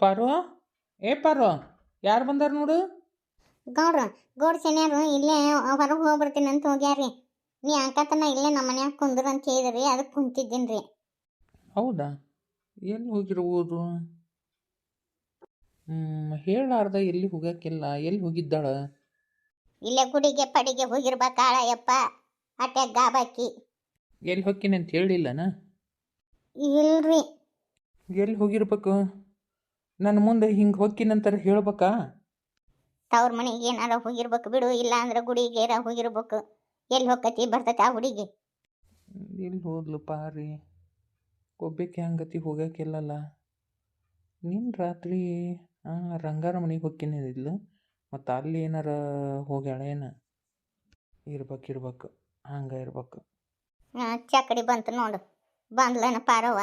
ಪಾರು, ಏ ಪಾರು, ಯಾರು ಬಂದಾರ ನೋಡು. ಗೌಡ್ರು ಗೌಡ್ ಸೆನ್ಯಾರು ಇಲ್ಲೇ ಹೊರಗೆ ಹೋಗ್ಬರ್ತೀನಿ ಅಂತ ಹೋಗ್ಯಾರ್ರಿ. ನೀ ಅಂಕತನ ಇಲ್ಲೇ ನಮ್ಮ ಮನ್ಯಾಗ ಕುಂದ್ರ ಅಂತ ಹೇಳಿದ್ರಿ, ಅದಕ್ಕೆ ಕುಂತಿದ್ದೀನಿ ರೀ. ಹೌದಾ, ಎಲ್ಲಿ ಹೋಗಿರ್ಬೋದು? ಹೇಳಾರ್ದ ಎಲ್ಲಿ ಹೋಗಕ್ಕಿಲ್ಲ. ಎಲ್ಲಿ ಹೋಗಿದ್ದಾಳ? ಇಲ್ಲೇ ಗುಡಿಗೆ ಪಡಿಗೆ ಹೋಗಿರ್ಬೇಕಾಳ ಯಪ್ಪ, ಅಟ್ಟೆ ಗಾಬಾಕಿ. ಎಲ್ಲಿ ಹೊಕ್ಕಿನಿ ಅಂತ ಹೇಳಿಲ್ಲನ? ಇಲ್ರಿ. ಎಲ್ಲಿ ಹೋಗಿರ್ಬೇಕು? ನನ್ನ ಮುಂದೆ ಹಿಂಗೆ ಹೊಕ್ಕಿನಂತಾರೆ ಹೇಳ್ಬೇಕಾ? ತವ್ರ ಮನೆಗೆ ಏನಾರ ಹೋಗಿರ್ಬೇಕು ಬಿಡು, ಇಲ್ಲ ಅಂದ್ರೆ ಗುಡಿಗೇರ ಹೋಗಿರ್ಬೇಕು. ಎಲ್ಲಿ ಹೋಗತಿ ಬರ್ತತಿ ಆ ಹುಡುಗಿ? ಎಲ್ಲಿ ಹೋದ್ಲು ಪಾರಿ? ಒಬ್ಬಕ್ಕೆ ಹಂಗತಿ ಹೋಗಕ್ಕಿಲ್ಲಲ್ಲ. ನಿನ್ನ ರಾತ್ರಿ ರಂಗಾರ ಮನೆಗೆ ಹೊಕ್ಕಿನಿದ್ಲು, ಮತ್ತು ಅಲ್ಲಿ ಏನಾರ ಹೋಗ್ಯಾಳ ಏನು? ಇರ್ಬೇಕು, ಹಂಗೆ ಇರ್ಬೇಕು. ಚಕಡಿ ಬಂತು ನೋಡು, ಬಂದ್ಲನ ಪಾರವ್ವ.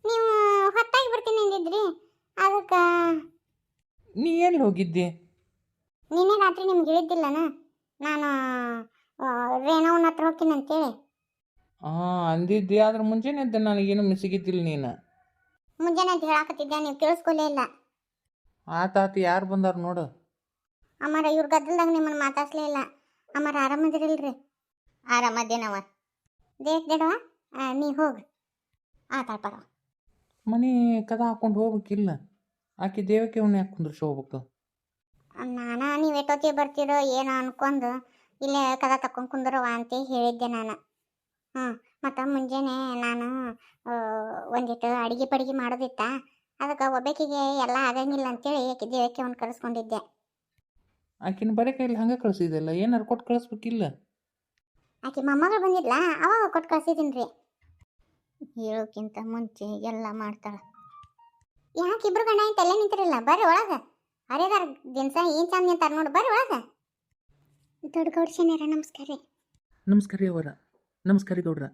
ನೀವು ಹೊತ್ತಾಗಿ ಬರ್ತೀನಿ ಅಂದಿದ್ರಿ, ಅದಕ್ಕೆ. ನೀ ಎಲ್ಲಿ ಹೋಗಿದ್ದಿ? ನಿನ್ನೆ ರಾತ್ರಿ ನಿಮ್ಗೆ ಹೇಳಿದ್ದಿಲ್ಲನ, ನಾನು ರೇಣವನ ಹತ್ರ ಹೋಗ್ತೀನಿ ಅಂತೇಳಿ. ಅಂದಿದ್ದೆ, ಆದ್ರೆ ಮುಂಜಾನೆ ಇದ್ದ ನನಗೇನು ಮಿಸಿಗಿದ್ದಿಲ್ಲ ನೀನು. ಮುಂಜಾನೆ ಅಂತ ಹೇಳಾಕತ್ತಿದ್ದೆ, ನೀವು ಕೇಳಿಸ್ಕೊಲೇ ಇಲ್ಲ. ಆತಾತು, ಯಾರು ಬಂದಾರ ನೋಡು. ಅಮ್ಮಾರ ಇವ್ರ ಗದ್ದಲ್ದಾಗ ನಿಮ್ಮನ್ನು ಮಾತಾಡ್ಸ್ಲೇ ಇಲ್ಲ. ಅಮ್ಮಾರ ಆರಾಮದಿರಿಲ್ರಿ? ಆರಾಮದೇನವ. ದೇಡವ ನೀ ಹೋಗ್ರಿ. ಆತಾಳ್ಪಾರ ಮನೆ ಕದ ಹಾಕೊಂಡು ಹೋಗ್ಬೇಕಿಲ್ಲ, ಆಕೆ ದೇವಕ್ಕೆ ಅವನ್ನ ಯಾಕೆ ಕುಂದ್ರಿಸಿ ಹೋಗ್ಬೇಕು? ನೀವು ಎಷ್ಟೊತ್ತಿಗೆ ಬರ್ತೀರೋ ಏನೋ ಅನ್ಕೊಂಡು ಇಲ್ಲೇ ಕದ ತಕೊಂಡು ಕುಂದ್ರವ ಅಂತ ಹೇಳಿದ್ದೆ ನಾನು. ಮತ್ತು ಮುಂಜಾನೆ ನಾನು ಒಂದಿಟ್ಟು ಅಡುಗೆ ಪಡಿಗೆ ಮಾಡೋದಿತ್ತ, ಅದಕ್ಕೆ ಒಬ್ಬಾಕಿಗೆ ಎಲ್ಲ ಆಗಂಗಿಲ್ಲ ಅಂತೇಳಿ ಆಕೆ ದೇವಕ್ಕೆ ಅವ್ನು ಕಳಿಸ್ಕೊಂಡಿದ್ದೆ. ಆಕಿನ ಬರೀ ಕೈಲಿ ಹಂಗೆ ಕಳಿಸಿದಲ್ಲ, ಏನಾರು ಕೊಟ್ಟು ಕಳಿಸ್ಬೇಕಿಲ್ಲ? ಆಕೆ ಮೊಮ್ಮಗಳು ಬಂದಿದ್ಲ, ಅವಾಗ ಕೊಟ್ಟು ಕಳ್ಸಿದ್ದೀನಿ ರೀ. ಹೇಳೋಕ್ಕಿಂತ ಮುಂಚೆ ಎಲ್ಲ ಮಾಡ್ತಾಳೆ. ಯಾಕೆ ಇಬ್ರು ಗಂಡ ಅಂತ ಎಲ್ಲ ನಿಂತಿರಲ್ಲ, ಬರ್ರಿ ಒಳಗೆ. ಅರೇದಾರ ದಿನಸ ಏನು ಚಂದ ನಿಂತಾರ ನೋಡಿ, ಬರ್ರಿ ಒಳಗೆ. ದೊಡ್ಡ ಗೌಡ ಶನಿಯರ ನಮಸ್ಕಾರ ರೀ. ನಮಸ್ಕಾರ ರೀ ಅವರ. ನಮಸ್ಕಾರ ಗೌಡ್ರ.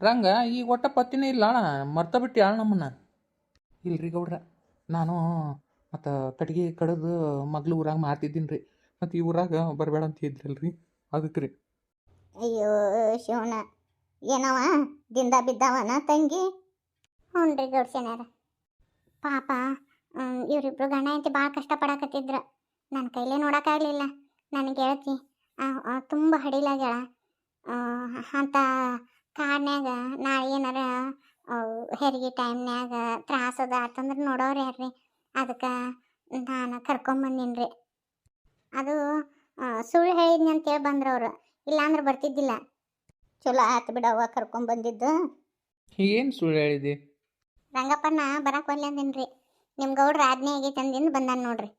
ರಂಗ ಈಗ ಒಟ್ಟ ಪತ್ತಿನೇ ಇಲ್ಲ ಅಣ್ಣ, ಮರ್ತ ಬಿಟ್ಟು ಅಣ್ಣ ನಮ್ಮನ್ನ. ಇಲ್ರಿ ಗೌಡ್ರ, ನಾನು ಮತ್ತು ಕಟ್ಗೆ ಕಡ್ದು ಮಗ್ಳು ಊರಾಗ ಮಾಡ್ತಿದ್ದೀನಿ ರೀ, ಮತ್ತು ಈ ಊರಾಗ ಬರಬೇಡ ಅಂತ ಇದ್ರಲ್ರಿ, ಅದಕ್ಕೆ ರೀ. ಅಯ್ಯೋ ಶಿವನ, ಏನವ ದಿಂದ ಬಿದ್ದವನ ತಂಗಿ? ಹ್ಞೂ ರೀ ಗೌಡ ಶನಿಯರ. ಪಾಪ ಇವರಿಬ್ರು ಗಂಡ ಹೆಂಡತಿ ಭಾಳ ಕಷ್ಟಪಡಕತ್ತಿದ್ರು, ನನ್ನ ಕೈಲೇ ನೋಡೋಕ್ಕಾಗಲಿಲ್ಲ. ನನಗೆ ಹೇಳ್ತಿ ತುಂಬ ಹಡಿಲಾಗ್ಯಾಳ ಅಂತ ಕಾಡ್ನ್ಯಾಗ ನಾಳೆ ಏನಾರ ಹೆರಿಗೆ ಟೈಮ್ನ್ಯಾಗ ತ್ರಾಸದ ಆತಂದ್ರೆ ನೋಡೋರು ಯಾರ್ರಿ? ಅದಕ್ಕೆ ನಾನು ಕರ್ಕೊಂಬಂದೀನಿ ರೀ. ಅದು ಸುಳ್ಳು ಹೇಳಿದ್ನಿ ಅಂತೇಳಿ ಬಂದ್ರವ್ರು, ಇಲ್ಲಾಂದ್ರೆ ಬರ್ತಿದ್ದಿಲ್ಲ. ಚಲೋ ಆತು ಬಿಡವ್ವ ಕರ್ಕೊಂಬಂದಿದ್ದು. ಏನು ಸುಳ್ಳು ಹೇಳಿದೆ? ರಂಗಪ್ಪನ ಬರಕ್ಕೆ ಒಲ್ಲೆ ಅಂದಿನಿ ರೀ, ನಿಮ್ಮ ಗೌಡ್ರ ಆಜ್ಞೆ ಆಗೈತೆ ಅಂದಿಂದ ಬಂದಾನ ನೋಡ್ರಿ.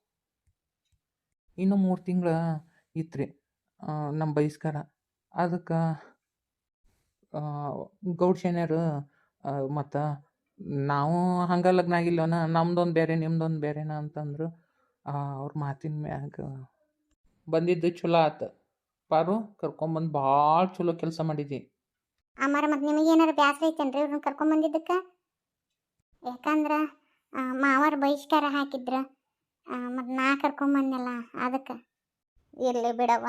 ಇನ್ನೂ 3 ತಿಂಗಳು ಇತ್ತು ರೀ ನಮ್ಮ ಬಹಿಷ್ಕಾರ. ಅದಕ್ಕೆ ಗೌಡ್ ಶನಿಯರು ಮತ್ತು ನಾವು ಹಂಗೆ ಲಗ್ನ ಆಗಿಲ್ಲವನ, ನಮ್ದೊಂದು ಬೇರೆ ನಿಮ್ದೊಂದು ಬೇರೆನ ಅಂತಂದ್ರು. ಅವ್ರ ಮಾತಿನ ಮ್ಯಾಗ ಬಂದಿದ್ದು ಚಲೋ ಆತು. ಪಾರು, ಕರ್ಕೊಂಬಂದು ಭಾಳ ಚಲೋ ಕೆಲಸ ಮಾಡಿದ್ದಿ. ಅಮ್ಮಾರ ಮತ್ತು ನಿಮಗೇನಾರು ಬ್ಯಾಸರ ಐತೇನ್ರಿ ಇವ್ರನ್ನ ಕರ್ಕೊಂಬಂದಿದ್ದಕ್ಕೆ? ಯಾಕಂದ್ರೆ ಮಾವಾರ ಬಹಿಷ್ಕಾರ ಹಾಕಿದ್ರು, ಮತ್ತು ನಾ ಕರ್ಕೊಂಬಂದೆಲ್ಲ ಅದಕ್ಕೆ. ಇರಲಿ ಬಿಡವ್ವ,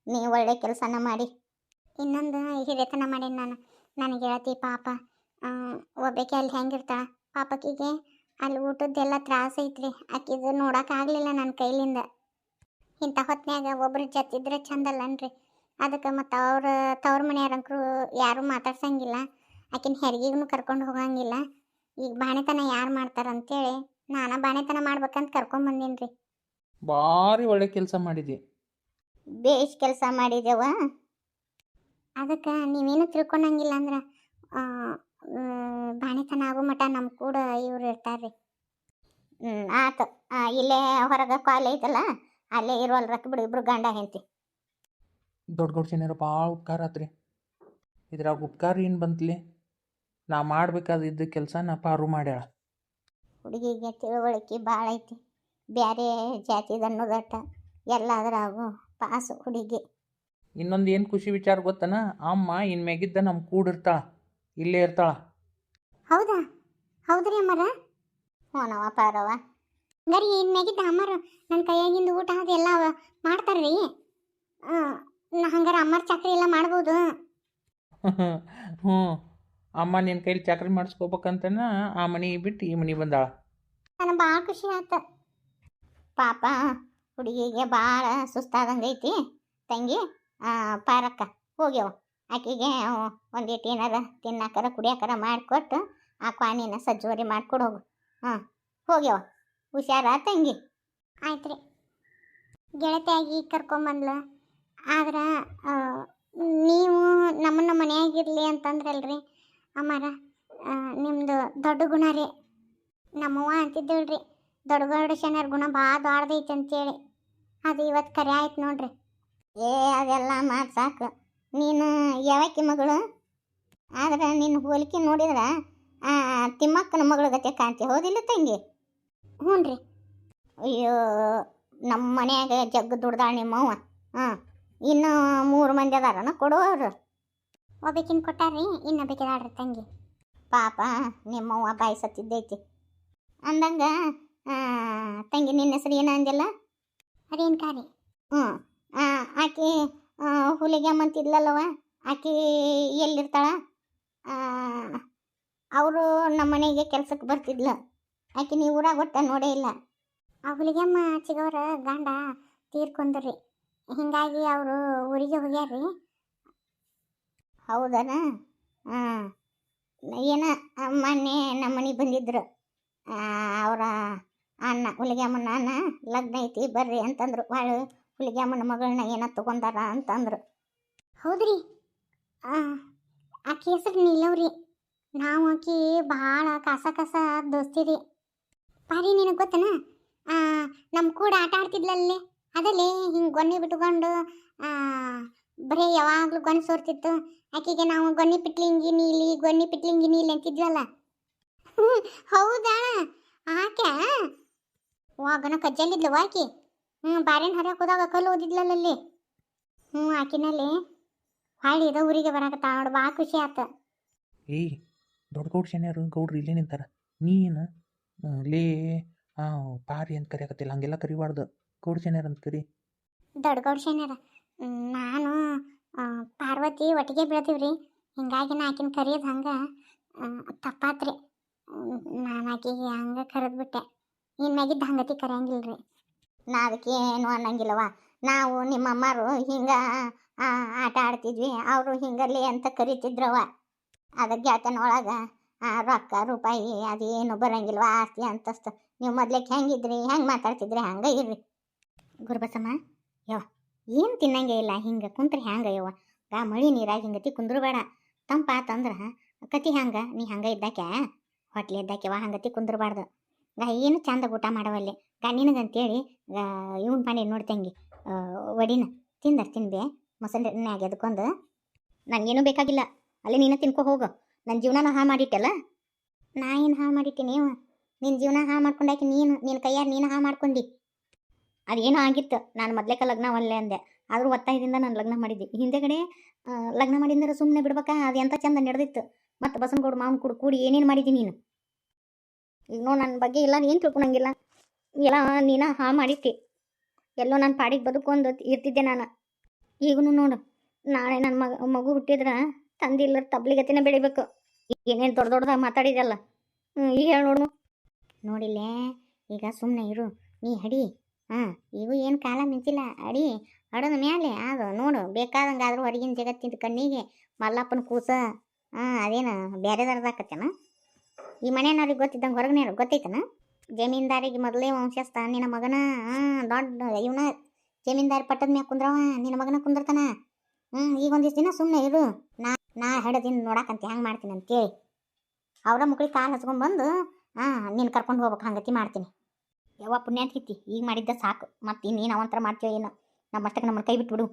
ನೀ ಒಳ್ಳೆ ಕೆಲಸನ ಮಾಡಿ. ಇನ್ನೊಂದು ಹಿರಿಯತನ ಮಾಡೀನಿ ನಾನು. ನನಗೆ ಹೇಳ್ತಿ ಪಾಪ ಒಬ್ಬಾಕೆ ಅಲ್ಲಿ ಹೆಂಗಿರ್ತಾಳೆ ಪಾಪಕ್ಕಿಗೆ, ಅಲ್ಲಿ ಊಟದ್ದೆಲ್ಲ ತ್ರಾಸ ಐತ್ರಿ, ಆಕಿದು ನೋಡೋಕ್ಕಾಗಲಿಲ್ಲ ನನ್ನ ಕೈಲಿಂದ. ಇಂಥ ಹೊತ್ನ್ಯಾಗ ಒಬ್ರು ಜತ್ತಿದ್ರೆ ಚಂದಲ್ಲನ್ರಿ? ಅದಕ್ಕೆ ಮತ್ತು ತವ್ರ ಮನೆಯವ್ರಂಕರು ಯಾರೂ ಮಾತಾಡ್ಸಂಗಿಲ್ಲ, ಆಕಿನ ಹೆರಿಗೆಗೂ ಕರ್ಕೊಂಡು ಹೋಗಂಗಿಲ್ಲ. ಈಗ ಬಾಣೆತನ ಯಾರು ಮಾಡ್ತಾರಂತೇಳಿ ನಾನು ಬಾಣೆತನ ಮಾಡ್ಬೇಕಂತ ಕರ್ಕೊಂಬಂದೀನಿ ರೀ. ಭಾರಿ ಒಳ್ಳೆ ಕೆಲಸ ಮಾಡಿದ್ದಿ. ಬೇಷ್ ಕೆಲಸ ಮಾಡಿದೆವ. ಅದಕ್ಕೆ ನೀವೇನು ತಿಳ್ಕೊಳಂಗಿಲ್ಲ ಅಂದ್ರೆ ಬಾಣೆತನ ಆಗೋ ಮಟ್ಟ ನಮ್ಮ ಕೂಡ ಇವ್ರು ಇರ್ತಾರೆ ರೀ. ಆತು, ಇಲ್ಲೇ ಹೊರಗೆ ಕಾಲ್ ಐತಲ್ಲ, ಅಲ್ಲೇ ಇರೋಲ್ ರೊಕ್ಕ ಬಿಡು, ಇಬ್ರು ಗಂಡ ಹೆಂಡತಿ. ದೊಡ್ಡ ಗೌಡ ಶನಿಯರ ಭಾಳ ಉಪಕಾರ ಆತ್ರಿ. ಇದ್ರಾಗ ಉಪಕಾರ ಏನು ಬಂತಲಿ? ನಾ ಮಾಡ್ಬೇಕಾದಿದ್ದ ಕೆಲಸ ನಾ ಪಾರು ಮಾಡ್ಯಾಳ. ಹುಡುಗಿಗೆ ತಿಳುವಳಿಕೆ ಭಾಳ ಐತಿ, ಬೇರೆ ಜಾತಿದ ಅನ್ನೋದಟ್ಟ ಎಲ್ಲಾದ್ರಾಗು ಪಾಸು ಹುಡುಗಿ. ಇನ್ನೊಂದು ಏನು ಖುಷಿ ವಿಚಾರ ಗೊತ್ತನ? ಅಮ್ಮ ಇನ್ಮ್ಯಾಗಿದ್ದ ನಮ್ಮ ಕೂಡಿರ್ತಾಳ, ಇಲ್ಲೇ ಇರ್ತಾಳ. ಹೌದಾ? ಹೌದ್ರಿ ಅಮ್ಮಾರ? ಹ್ಞೂನವ ಪಾರವ. ಗರಿ ಇನ್ಮ್ಯಾಗಿದ್ದ ಅಮ್ಮಾರ ನನ್ನ ಕೈಯಾಗಿಂದ ಊಟ ಅದೆಲ್ಲ ಮಾಡ್ತಾರ್ರಿ. ಹಂಗಾರೆ ಅಮ್ಮಾರ ಚಾಕ್ರಿ ಎಲ್ಲ ಮಾಡ್ಬೋದು? ಹ್ಞೂ, ಅಮ್ಮ ನಿನ್ನ ಕೈಲಿ ಚಾಕ್ರಿ ಮಾಡಿಸ್ಕೋಬೇಕಂತನ ಆ ಮನೆ ಬಿಟ್ಟು ಈ ಮನೆ ಬಂದಾಳ. ನನಗೆ ಭಾಳ ಖುಷಿ ಆಯ್ತು. ಪಾಪ ಹುಡುಗಿಗೆ ಭಾಳ ಸುಸ್ತಾದಂಗೈತಿ ತಂಗಿ. ಪಾರಕ್ಕ ಹೋಗ್ಯವ, ಆಕೆಗೆ ಒಂದಿಟ್ಟು ಏನಾರ ತಿನ್ನಾಕರ ಕುಡಿಯಾಕರ ಮಾಡಿಕೊಟ್ಟು ಆ ಕ್ವಾಣಿನ ಸಜ್ಜುವರಿ ಮಾಡ್ಕೊಡು ಹೋಗು. ಹಾಂ ಹೋಗ್ಯವ, ಹುಷಾರ ತಂಗಿ. ಆಯ್ತು ರೀ, ಗೆಳತಿಯಾಗಿ ಕರ್ಕೊಂಬಂದ್ಲ. ಆದ್ರೆ ನೀವು ನಮ್ಮನ್ನ ಮನೆಯಾಗಿರಲಿ ಅಂತಂದ್ರಲ್ರಿ ಅಮ್ಮಾರ, ನಿಮ್ಮದು ದೊಡ್ಡ ಗುಣ ರೀ. ನಮ್ಮವ್ವ ಅಂತಿದ್ದಳ್ರಿ, ದೊಡ್ಡ ಗೌಡ ಶನಿಯರ ಗುಣ ಭಾಳ ದೊಡ್ಡದೈತೆ ಅಂತೇಳಿ. ಅದು ಇವತ್ತು ಕರೆ ಆಯ್ತು ನೋಡ್ರಿ. ಏ ಅದೆಲ್ಲ ಮಾತು ಸಾಕು. ನೀನು ಯಾವಕ್ಕಿ ಮಗಳು, ಆದ್ರೆ ನಿನ್ನ ಹೋಲಿಕೆ ನೋಡಿದ್ರೆ ತಿಮ್ಮಕ್ಕನ ಮಗಳ ಗತೆ ಕಾಣ್ತಿ, ಹೌದಿಲ್ಲ ತಂಗಿ? ಹ್ಞೂ ರೀ. ಅಯ್ಯೋ, ನಮ್ಮ ಮನ್ಯಾಗ ಜಗ್ಗ ದುಡ್ದಾಳ ನಿಮ್ಮವ್ವ. ಹಾಂ, ಇನ್ನೂ 3 ಮಂದಿ ಅದಾರನ ಕೊಡುವವ್ರು. ಒಬ್ಬಕಿನ ಕೊಟ್ಟಾರ್ರಿ, ಇನ್ನು ಬೇಕಿದಾಳ್ರಿ ತಂಗಿ. ಪಾಪ ನಿಮ್ಮವ್ವ ಬಾಯಿ ಸತ್ತಿದ್ದೈತಿ ಅಂದಂಗ. ತಂಗಿ ನಿನ್ನ ಹೆಸರು ಏನು ಅಂದಿಲ್ಲ? ರೇಣುಕಾರಿ. ಹ್ಞೂ, ಆಕೆ ಹುಲಿಗೆ ಅಂತಿದ್ಲಲ್ಲವ, ಆಕೆ ಎಲ್ಲಿರ್ತಾಳ? ಅವರು ನಮ್ಮ ಮನೆಗೆ ಕೆಲ್ಸಕ್ಕೆ ಬರ್ತಿದ್ಲು. ಆಕೆ ನೀವು ಊರಾಗ ಒಟ್ಟ ನೋಡೇ ಇಲ್ಲ. ಆ ಹುಲಿಗೆಮ್ಮ ಚಿಗವ್ರ ಗಂಡ ತೀರ್ಕೊಂಡ್ರಿ, ಹಿಂಗಾಗಿ ಅವರು ಊರಿಗೆ ಹೋಗ್ಯಾರ್ರಿ. ಹೌದನ? ಹಾಂ, ಏನ ಮೊನ್ನೆ ನಮ್ಮ ಮನೆಗೆ ಬಂದಿದ್ರು. ಅವರ ಅಣ್ಣ, ಹುಲಿಗೆಮ್ಮನ ಅಣ್ಣ ಲಗ್ನ ಐತಿ ಬರ್ರಿ ಅಂತಂದ್ರು. ಭಾಳ ಹುಲಿಗೆಮ್ಮನ ಮಗಳನ್ನ ಏನ ತಗೊಂಡಾರ ಅಂತಂದ್ರು. ಹೌದ್ರಿ. ಆಕೆ ಹೆಸರು ನಿಲ್ಲವ್ರಿ. ನಾವು ಆಕಿ ಭಾಳ ಕಸ ದೋಸ್ತಿ ರೀ. ಪಾರಿ, ನಿನಗೆ ಗೊತ್ತನ? ನಮ್ಮ ಕೂಡ ಆಟ ಆಡ್ತಿದ್ಲಲ್ಲಿ, ಅದಲ್ಲೇ ಹಿಂಗೆ ಗೊನ್ನೆ ಬಿಟ್ಕೊಂಡು ಬರೀ ಯಾವಾಗಲೂ ಗೊನೆ ಸೋರ್ತಿತ್ತು. ಆಕೆಗೆ ನಾವು ಗೊನ್ನೆ ಪಿಟ್ಲಿಂಗಿ ನೀಲಿ ಅಂತಿದ್ವಲ್ಲ. ಹೌದಾ? ಆಕೆ ವಾಗನ ಕಜ್ಜಲ್ಲಿದ್ಲು ಆಕಿ. ಬಾರಿನ ಹರಿಯಕ್ಕೆ ಹೋದಾಗ ಕಲ್ಲು ಓದಿದ್ಲಲ್ಲಿ. ಆಕಿನಲ್ಲಿ ಹಾಳಿ ಇದ ಊರಿಗೆ ಬರಾಕತ್ತ ನೋಡು, ಭಾಳ ಖುಷಿ ಆತ. ಏಯ್, ದೊಡ್ಡ ಗೌಡ ಶನಿಯರು ಗೌಡ್ರು ಇಲ್ಲೇ ನಿಂತಾರ. ನೀನು ಲೇ ಪಾರಿ ಅಂತ ಕರಿಯಾಕತ್ತಿಲ್ಲ, ಹಂಗೆಲ್ಲ ಕರಿಬಾರ್ದು. ಗೌಡ ಶನಿಯರ್ ಅಂತ ಕರಿ. ದೊಡ್ಡ ಗೌಡ ಶನಿಯರ, ನಾನು ಪಾರ್ವತಿ ಒಟ್ಟಿಗೆ ಬೀಳ್ತೀವ್ರಿ. ಹಿಂಗಾಗಿ ನಾ ಆಕಿನ ಕರಿಯೋದು ಹಂಗೆ ತಪ್ಪಾತ್ರಿ. ನಾನು ಆಕಿಗೆ ಹಂಗೆ ಕರೆದ್ಬಿಟ್ಟೆ. ಇನ್ನು ಮ್ಯಾಗಿದ್ದು ಹಂಗತಿ ಕರೆಯಂಗಿಲ್ರಿ. ನಾ ಅದಕ್ಕೆ ಏನು ಅನ್ನಂಗಿಲ್ಲವ. ನಾವು ನಿಮ್ಮ ಅಮ್ಮರು ಹಿಂಗೆ ಆಟ ಆಡ್ತಿದ್ವಿ, ಅವರು ಹಿಂಗಲ್ಲಿ ಅಂತ ಕರಿತಿದ್ರವ. ಅದಕ್ಕೆ ಗೆಳತನ ಒಳಗೆ ರೊಕ್ಕ ರೂಪಾಯಿ ಅದೇನು ಬರಂಗಿಲ್ವ, ಆಸ್ತಿ ಅಂತಸ್ತು. ನೀವು ಮೊದ್ಲೇಕೆ ಹೆಂಗಿದ್ರಿ, ಹೆಂಗೆ ಮಾತಾಡ್ತಿದ್ರಿ, ಹಂಗೆ ಇರ್ರಿ. ಗುರುಬಸಮ್ಮ, ಯವ್ವ ಏನು ತಿನ್ನಂಗೆ ಇಲ್ಲ, ಹಿಂಗೆ ಕುಂತ್ರೆ ಹ್ಯಾಂಗೆ ಯವ್ವ? ಮಳಿ ನೀರಾಗಿ ಹಿಂಗತಿ ಕುಂದ್ರು ಬೇಡ. ತಂಪಾತಂದ್ರೆ ಕತಿ ಹಂಗೆ ನೀ ಹಂಗೆ ಇದ್ದಾಕೆ ಹೊಟ್ಲಿ ಇದ್ದಾಕೆವ, ಹಂಗತಿ ಕುಂದ್ರಬಾರ್ದು. ಏನು ಚಂದ ಊಟ ಮಾಡವಲ್ಲಿ ನಿನಗಂತೇಳಿ ಇವನ್ ಮಾಡಿ ನೋಡ್ತಂಗಿ ವಡಿನ ತಿನ್ಬೆ ಮೊಸರಿನ್ಯಾಗ ಎದ್ಕೊಂಡು. ನನಗೇನು ಬೇಕಾಗಿಲ್ಲ, ಅಲ್ಲಿ ನೀನು ತಿನ್ಕೊ ಹೋಗು. ನನ್ನ ಜೀವನ ಹಾಳು ಮಾಡಿಟ್ಟಲ್ಲ. ನಾ ಏನು ಹಾಳು ಮಾಡಿಟ್ಟೀನಿ? ನಿನ್ನ ಜೀವನ ಹಾಳು ಮಾಡ್ಕೊಂಡಾಕಿ ನೀನು, ನಿನ್ನ ಕೈಯಾರ ನೀನು ಹಾಳು ಮಾಡ್ಕೊಂಡು. ಅದೇನೋ ಆಗಿತ್ತು, ನಾನು ಮೊದ್ಲೇಕ ಲಗ್ನ ಒಲ್ಲೆ ಅಂದೆ, ಆದರೂ ಒತ್ತಾಯದಿಂದ ನಾನು ಲಗ್ನ ಮಾಡಿದ್ದೆ. ಹಿಂದೆಗಡೆ ಲಗ್ನ ಮಾಡಿದ್ರೆ ಸುಮ್ಮನೆ ಬಿಡ್ಬೇಕಾ? ಅದು ಎಂಥ ಚಂದ ನಡೆದಿತ್ತು. ಮತ್ತು ಬಸನಗೌಡ ಮಾವನ ಕೂಡಿ ಏನೇನು ಮಾಡಿದ್ದೀನಿ ನೀನು? ಈಗ ನೋಡಿ ನನ್ನ ಬಗ್ಗೆ ಇಲ್ಲ ಏನು ತಿಳ್ಕೊಳಂಗಿಲ್ಲ. ಎಲ್ಲ ನೀನು ಹಾಳು ಮಾಡಿಟ್ಟಿ. ಎಲ್ಲೋ ನನ್ನ ಪಾಡಿಗೆ ಬದುಕೊಂಡು ಇರ್ತಿದ್ದೆ ನಾನು. ಈಗೂ ನೋಡು, ನಾಳೆ ನನ್ನ ಮಗು ಹುಟ್ಟಿದ್ರೆ ತಂದಿಲ್ಲ ತಬ್ಲಿಗತಿನ ಬೆಳಿಬೇಕು. ಏನೇನು ದೊಡ್ಡದಾಗಿ ಮಾತಾಡಿದಲ್ಲ. ಈಗ ಹೇಳಿ ನೋಡಿಲ್ಲೇ, ಈಗ ಸುಮ್ಮನೆ ಇರು, ನೀ ಹಡಿ. ಇವು ಏನು ಕಾಲ ಮಿಂಚಿಲ್ಲ, ಅಡಿ ಹಡದ ಮ್ಯಾಲೆ ಅದು ನೋಡು. ಬೇಕಾದಂಗೆ ಆದರೂ ಹೊರಗಿನ ಜಗತ್ತಿಂದ ಕಣ್ಣಿಗೆ ಮಲ್ಲಪ್ಪನ ಕೂಸ ಅದೇನು ಬೇರೆದಾರ್ದಾಕತ್ತೇನ? ಈ ಮನೆಯವ್ರಿಗೆ ಗೊತ್ತಿದ್ದಂಗೆ ಹೊರಗಿನ ಗೊತ್ತೈತನ? ಜಮೀನ್ದಾರಿಗೆ ಮೊದಲೇ ವಂಶಸ್ಥ ನಿನ್ನ ಮಗನ. ದೊಡ್ಡ ಇವನ ಜಮೀನ್ದಾರಿ ಪಟ್ಟದ ಮ್ಯಾಗ ಕುಂದ್ರವ, ನಿನ್ನ ಮಗನ ಕುಂದಿರ್ತಾನ. ಈಗ ಒಂದಿಷ್ಟು ದಿನ ಸುಮ್ಮನೆ ಇರು. ನಾ ಹಡದಿಂದ ನೋಡಾಕಂತ ಹೆಂಗೆ ಮಾಡ್ತೀನಿ ಅಂತೇಳಿ ಅವರ ಮಕ್ಳಿಗೆ ಕಾಲು ಹಚ್ಕೊಂಡ್ಬಂದು ನೀನು ಕರ್ಕೊಂಡು ಹೋಗ್ಬೇಕು, ಹಂಗತಿ ಮಾಡ್ತೀನಿ. ಯಾವ ಪುಣ್ಯಾತ್ಕಿತಿ, ಈಗ ಮಾಡಿದ್ದ ಸಾಕು. ಮತ್ತು ಇನ್ನೇನು ಅವಂತರ ಮಾಡ್ತೀವೋ ಏನೋ. ನಮ್ಮಷ್ಟಕ್ಕೆ ನಮ್ಮನ್ನು ಕೈ ಬಿಟ್ಬಿಡು.